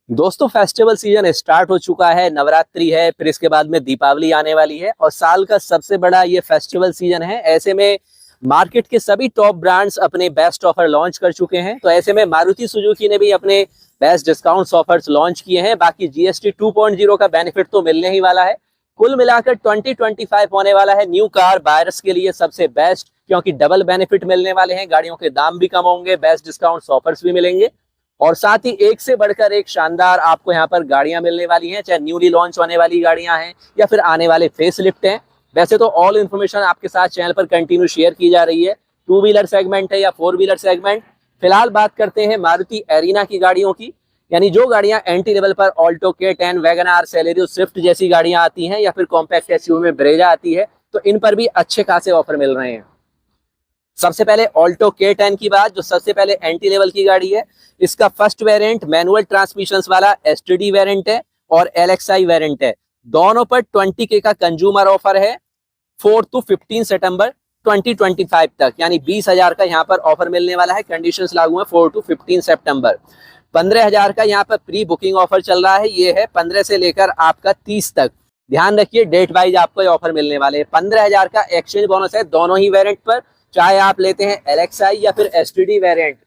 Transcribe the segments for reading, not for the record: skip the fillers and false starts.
दोस्तों festival season start हो चुका है। नवरात्रि है, फिर इसके बाद में दीपावली आने वाली है और साल का सबसे बड़ा ये फेस्टिवल सीजन है। ऐसे में मार्केट के सभी टॉप ब्रांड्स अपने बेस्ट ऑफर लॉन्च कर चुके हैं। तो ऐसे में मारुति सुजुकी ने भी अपने बेस्ट डिस्काउंट्स ऑफर्स लॉन्च किए हैं। बाकी जीएसटी 2.0 का बेनिफिट तो मिलने ही वाला है। कुल मिलाकर 2025 होने वाला है न्यू कार बायर्स के लिए सबसे बेस्ट, क्योंकि डबल बेनिफिट मिलने वाले हैं। गाड़ियों के दाम भी कम होंगे, बेस्ट डिस्काउंट्स ऑफर्स भी मिलेंगे और साथ ही एक से बढ़कर एक शानदार आपको यहाँ पर गाड़ियां मिलने वाली हैं, चाहे न्यूली लॉन्च होने वाली गाड़ियां हैं या फिर आने वाले फेस लिफ्ट हैं। वैसे तो ऑल इन्फॉर्मेशन आपके साथ चैनल पर कंटिन्यू शेयर की जा रही है, टू व्हीलर सेगमेंट है या फोर व्हीलर सेगमेंट। फिलहाल बात करते हैं मारुति एरिना की गाड़ियों की, यानी जो गाड़ियां एंट्री लेवल पर Alto, K10, Wagon R, Celerio, Swift जैसी गाड़ियां आती हैं या फिर कॉम्पैक्ट एसयूवी में ब्रेजा आती है, तो इन पर भी अच्छे खासे ऑफर मिल रहे हैं। सबसे पहले ऑल्टो K10 की बात, जो सबसे पहले एंट्री लेवल की गाड़ी है। इसका फर्स्ट वेरिएंट मैनुअल ट्रांसमिशन वाला एसटीडी वेरिएंट है और एलएक्सआई वेरिएंट है। दोनों पर 20K का कंज्यूमर ऑफर है 4 to 15 सितंबर 2025 तक, यानी 20,000 का यहाँ पर ऑफर मिलने वाला है। कंडीशंस लागू है 4 to 15 सितंबर। 15,000 का यहाँ पर प्री बुकिंग ऑफर चल रहा है, ये है 15 से लेकर आपका 30 तक। ध्यान रखिए डेट वाइज आपको ये ऑफर मिलने वाले हैं। 15,000 का एक्सचेंज बोनस है दोनों ही वेरिएंट पर, चाहे आप लेते हैं एलएक्सआई या फिर एसटीडी वेरिएंट।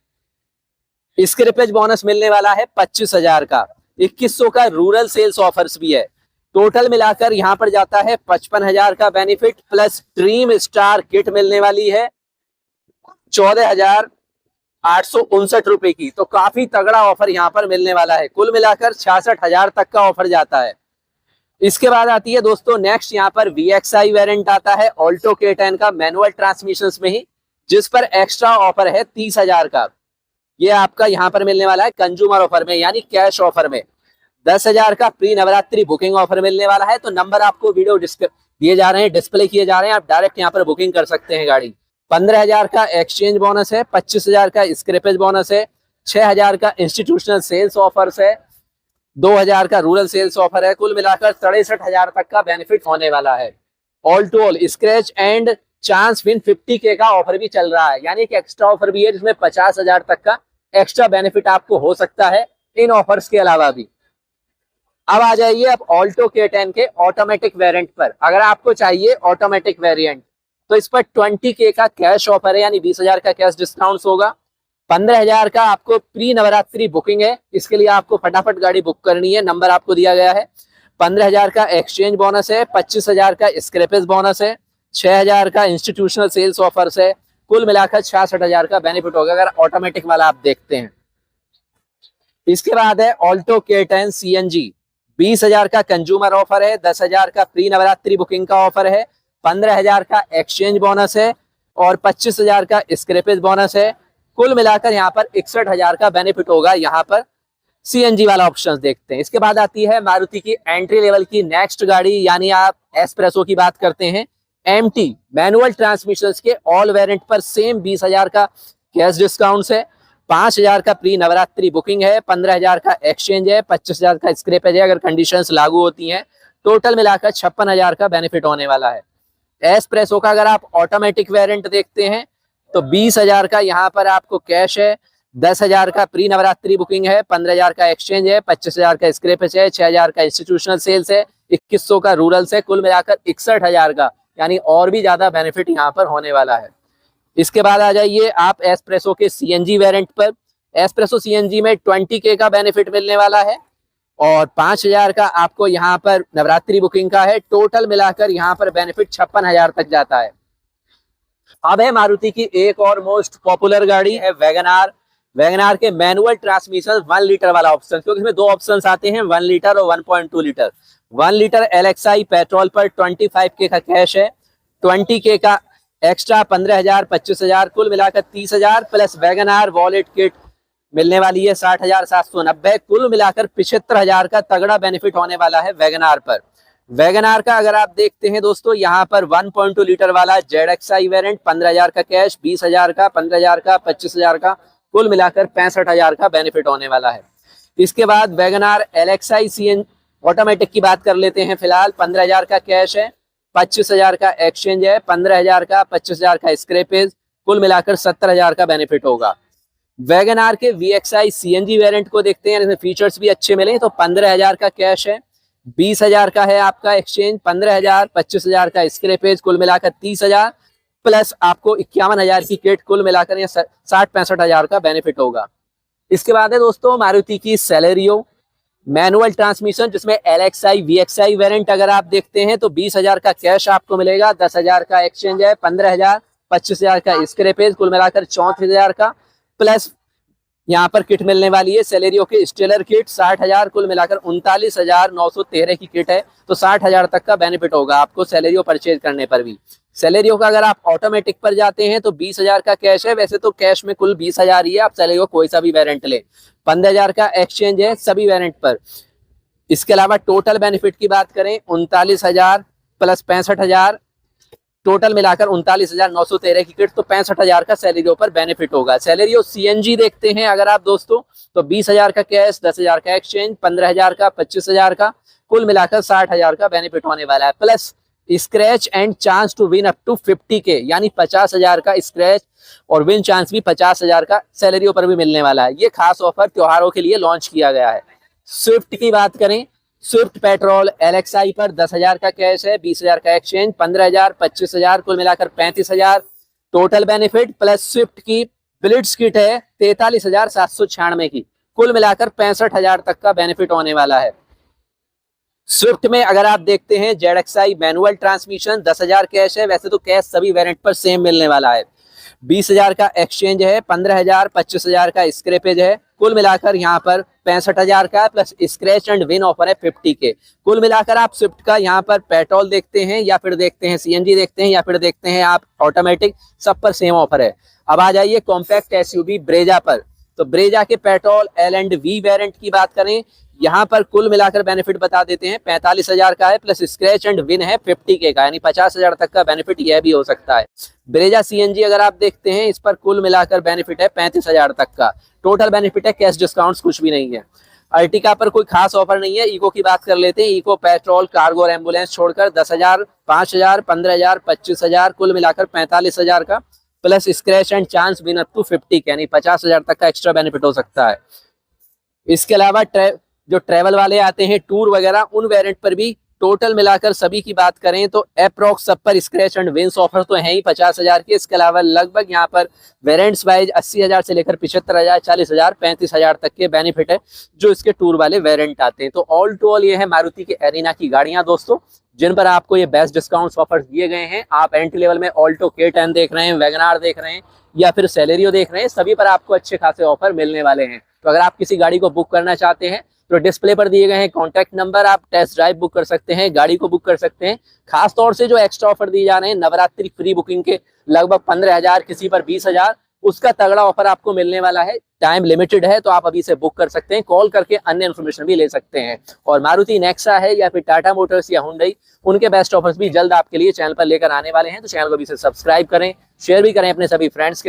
स्क्रैपेज बोनस मिलने वाला है 25,000 का। 2100 का रूरल सेल्स ऑफर्स भी है। टोटल मिलाकर यहाँ पर जाता है 55,000 का benefit, plus dream star kit मिलने वाली है 14,859 रुपए की। तो काफी तगड़ा ऑफर यहाँ पर मिलने वाला है। कुल मिलाकर 66,000 तक का ऑफर जाता है। इसके बाद आती है दोस्तों नेक्स्ट यहाँ पर VXI वेरिएंट आता है ऑल्टो K10 का, मैनुअल ट्रांसमिशन में ही, जिस पर एक्स्ट्रा ऑफर है 30,000 का। ये आपका यहाँ पर मिलने वाला है कंज्यूमर ऑफर में, यानी कैश ऑफर में। 10,000 का प्री नवरात्रि बुकिंग ऑफर मिलने वाला है। तो नंबर आपको वीडियो दिए जा रहे हैं, डिस्प्ले किए जा रहे हैं, आप डायरेक्ट यहाँ पर बुकिंग कर सकते हैं गाड़ी। 15,000 का एक्सचेंज बोनस है, 25,000 का स्क्रैपेज बोनस है, 6,000 का इंस्टीट्यूशनल सेल्स ऑफर्स है, 2,000 का रूरल सेल्स ऑफर है। कुल मिलाकर 63,000 तक का बेनिफिट होने वाला है। All to all scratch and chance win 50K का ऑफर भी चल रहा है, यानी कि एक्स्ट्रा ऑफर भी है जिसमें 50,000 तक का एक्स्ट्रा बेनिफिट आपको हो सकता है इन ऑफर्स के अलावा भी। अब आ जाइए अब ऑल्टो K10 के ऑटोमेटिक वेरिएंट पर। अगर आपको चाहिए ऑटोमेटिक वेरिएंट तो इस पर 20K का कैश ऑफर है, यानी 20,000 का कैश डिस्काउंट होगा। 15,000 का आपको प्री नवरात्रि बुकिंग है, इसके लिए आपको फटाफट गाड़ी बुक करनी है, नंबर आपको दिया गया है। 15,000 का एक्सचेंज बोनस है, 25,000 का स्क्रैपेज बोनस है, 6,000 का इंस्टीट्यूशनल सेल्स ऑफर्स है। कुल मिलाकर 66,000 का बेनिफिट होगा अगर ऑटोमेटिक वाला आप देखते हैं। इसके बाद है ऑल्टो K10 CNG, 20,000 का कंज्यूमर ऑफर है, 10,000 का प्री नवरात्रि बुकिंग का ऑफर है, 15,000 का एक्सचेंज बोनस है और 25,000 का स्क्रैपेज बोनस है। कुल मिलाकर यहाँ पर 61,000 का बेनिफिट होगा। यहाँ पर सीएनजी वाला ऑप्शन देखते हैं। इसके बाद आती है मारुति की एंट्री लेवल की नेक्स्ट गाड़ी, यानी आप एस्प्रेसो की बात करते हैं। MT मैनुअल ट्रांसमिशन के ऑल वेरिएंट पर सेम 20,000 का कैश डिस्काउंट है, 5,000 का प्री नवरात्रि बुकिंग है, 15,000 का एक्सचेंज है, 25,000 का स्क्रैपेज है अगर कंडीशंस लागू होती हैं। टोटल मिलाकर 56,000 का बेनिफिट होने वाला है। एस्प्रेसो का अगर आप ऑटोमेटिक वेरिएंट देखते हैं तो 20,000 का यहाँ पर आपको कैश है, 10,000 का प्री नवरात्रि बुकिंग है, 15,000 का एक्सचेंज है, 25,000 का स्क्रैपेज है, 6,000 का इंस्टीट्यूशनल सेल्स है, 2100 का रूरल से। कुल मिलाकर 61,000 का, यानी और भी ज्यादा बेनिफिट यहाँ पर होने वाला है। इसके बाद आ जाइए आप एस्प्रेसो के CNG वेरिएंट पर। एस्प्रेसो CNG में 20K का बेनिफिट मिलने वाला है और 5,000 का आपको यहाँ पर नवरात्रि बुकिंग का है। टोटल मिलाकर यहाँ पर बेनिफिट 56,000 तक जाता है। अब है मारुति की एक और मोस्ट पॉपुलर गाड़ी है वैगन आर। वैगन आर के मैनुअल ट्रांसमिशन 1 लीटर वाला ऑप्शन, क्योंकि इसमें दो ऑप्शंस आते हैं, 1 लीटर और 1.2 लीटर। 1 लीटर LXI पेट्रोल पर 25K का कैश है, 20K का एक्स्ट्रा 15,000, 25,000, कुल मिलाकर 30,000 plus wagon are wallet kit मिलने वाली है 60,790। कुल मिलाकर 75,000 का तगड़ा बेनिफिट होने वाला है वैगन आर पर। वैगन आर का अगर आप देखते हैं दोस्तों, यहाँ पर 1.2 लीटर वाला ZXI वेरिएंट 15,000 का कैश, 20,000 का, 15,000 का, 25,000 का, कुल मिलाकर 65,000 का बेनिफिट होने वाला है। इसके बाद Wagon R LXI CN automatic की बात कर लेते हैं। फिलहाल 15,000 का कैश है, 25,000 का एक्सचेंज है, 15,000 का, 25,000 का स्क्रैपेज, कुल मिलाकर 70,000 का बेनिफिट होगा। वैगन आर के VXI CNG वेरिएंट को देखते हैं, इसमें फीचर्स भी अच्छे मिले तो 15,000 का कैश है, 20,000 का है आपका एक्सचेंज, 15,000, 25,000 का स्क्रैपेज, कुल मिलाकर 30,000 प्लस आपको 51,000 की किट, कुल मिलाकर ये 60-65,000 का बेनिफिट होगा। इसके बाद है दोस्तों मारुति की सेलेरियो मैनुअल ट्रांसमिशन, जिसमें LXI VXI वेरिएंट अगर आप देखते हैं तो 20,000 का कैश आपको मिलेगा, 10,000 का एक्सचेंज है, 15,000, 25,000 का स्क्रैपेज, कुल मिलाकर 34,000 का प्लस यहाँ पर किट मिलने वाली है सेलेरियो के स्टेलर किट 60,000, कुल मिलाकर 39,913 की किट है, तो 60,000 तक का बेनिफिट होगा आपको सेलेरियो परचेज करने पर भी। सेलेरियो का अगर आप ऑटोमेटिक पर जाते हैं तो 20,000 का कैश है, वैसे तो कैश में कुल 20,000 ही है, आप सेलेरियो कोई सा भी वेरिएंट ले, 15,000 का एक्सचेंज है सभी वेरिएंट पर। इसके अलावा टोटल बेनिफिट की बात करें 39,000 प्लस 65,000, टोटल मिलाकर 39,913 की किट, तो 65,000 का सेलेरियो पर बेनिफिट होगा। सेलेरियो CNG देखते हैं अगर आप दोस्तों तो 20,000 का कैश, 10,000 का एक्सचेंज, 15,000 का, 25,000 का, कुल मिलाकर 60,000 का बेनिफिट होने वाला है, plus scratch and chance to win up to 50K, यानी 50,000 का स्क्रैच और विन चांस भी 50,000 का सेलेरियो पर भी मिलने वाला है। ये खास ऑफर त्योहारों के लिए लॉन्च किया गया है। स्विफ्ट की बात करें, स्विफ्ट पेट्रोल LXI पर 10,000 का कैश है, 20,000 का एक्सचेंज, 15,000, 25,000, कुल मिलाकर 35,000 टोटल बेनिफिट, प्लस स्विफ्ट की ब्लिट्स किट है 43,796 की, कुल मिलाकर 65,000 तक का बेनिफिट होने वाला है। स्विफ्ट में अगर आप देखते हैं ZXI मैनुअल ट्रांसमिशन 10,000 कैश है, वैसे तो कैश सभी वेरिएंट पर सेम मिलने वाला है, 20,000 का एक्सचेंज है, 15,000, 25,000 का स्क्रैपेज है, कुल मिलाकर यहाँ पर 65,000 का plus scratch and win offer है 50K। कुल मिलाकर आप स्विफ्ट का यहाँ पर पेट्रोल देखते हैं या फिर देखते हैं CNG देखते हैं या फिर देखते हैं आप ऑटोमेटिक, सब पर सेम ऑफर है। अब आ जाइए कॉम्पैक्ट SUV ब्रेजा पर, तो ब्रेजा के पेट्रोल L&V वेरिएंट की बात करें, यहाँ पर कुल मिलाकर बेनिफिट बता देते हैं 45,000 का है, प्लस स्क्रैच एंड विन है 50K का, यानी 50,000 तक का बेनिफिट यह भी हो सकता है। ब्रेजा CNG अगर आप देखते हैं इस पर कुल मिलाकर बेनिफिट है 35,000 तक का, टोटल बेनिफिट है, कैश डिस्काउंट्स कुछ भी नहीं है। अर्टिका पर कोई खास ऑफर नहीं है। इको की बात कर लेते हैं, इको पेट्रोल, कार्गो और एम्बुलेंस छोड़कर 10,000, 5,000, 15,000, 25,000, कुल मिलाकर 45,000 का, plus scratch and chance win up to 50K, यानी 50,000 तक का एक्स्ट्रा बेनिफिट हो सकता है। इसके अलावा जो ट्रेवल वाले आते हैं टूर वगैरह, उन वेरिएंट पर भी टोटल मिलाकर सभी की बात करें तो अप्रॉक्स सब पर स्क्रैच एंड विंस ऑफर तो है ही 50,000 के। इसके अलावा लगभग यहाँ पर वेरिएंट्स वाइज 80,000 से लेकर 75,000, 40,000, 35,000 तक के बेनिफिट है जो इसके टूर वाले वेरिएंट आते हैं। तो ऑल टू ऑल ये है मारुति के एरिना की गाड़ियां दोस्तों, जिन पर आपको ये बेस्ट डिस्काउंट्स ऑफर दिए गए हैं। आप एंट्री लेवल में ऑल्टो K10 देख रहे हैं, वैगन आर देख रहे हैं या फिर सेलेरियो देख रहे हैं, सभी पर आपको अच्छे खासे ऑफर मिलने वाले हैं। तो अगर आप किसी गाड़ी को बुक करना चाहते हैं तो डिस्प्ले पर दिए गए हैं कॉन्टैक्ट नंबर, आप टेस्ट ड्राइव बुक कर सकते हैं, गाड़ी को बुक कर सकते हैं। खास तौर से जो एक्स्ट्रा ऑफर दिए जा रहे हैं नवरात्रि फ्री बुकिंग के लगभग 15,000, किसी पर 20,000, उसका तगड़ा ऑफर आपको मिलने वाला है। टाइम लिमिटेड है तो आप अभी से बुक कर सकते हैं, कॉल करके अन्य इन्फॉर्मेशन भी ले सकते हैं। और मारुति नेक्सा है या फिर टाटा मोटर्स या हुंडई, उनके बेस्ट ऑफर्स भी जल्द आपके लिए चैनल पर लेकर आने वाले हैं। तो चैनल को अभी से सब्सक्राइब करें, शेयर भी करें अपने सभी फ्रेंड्स के साथ।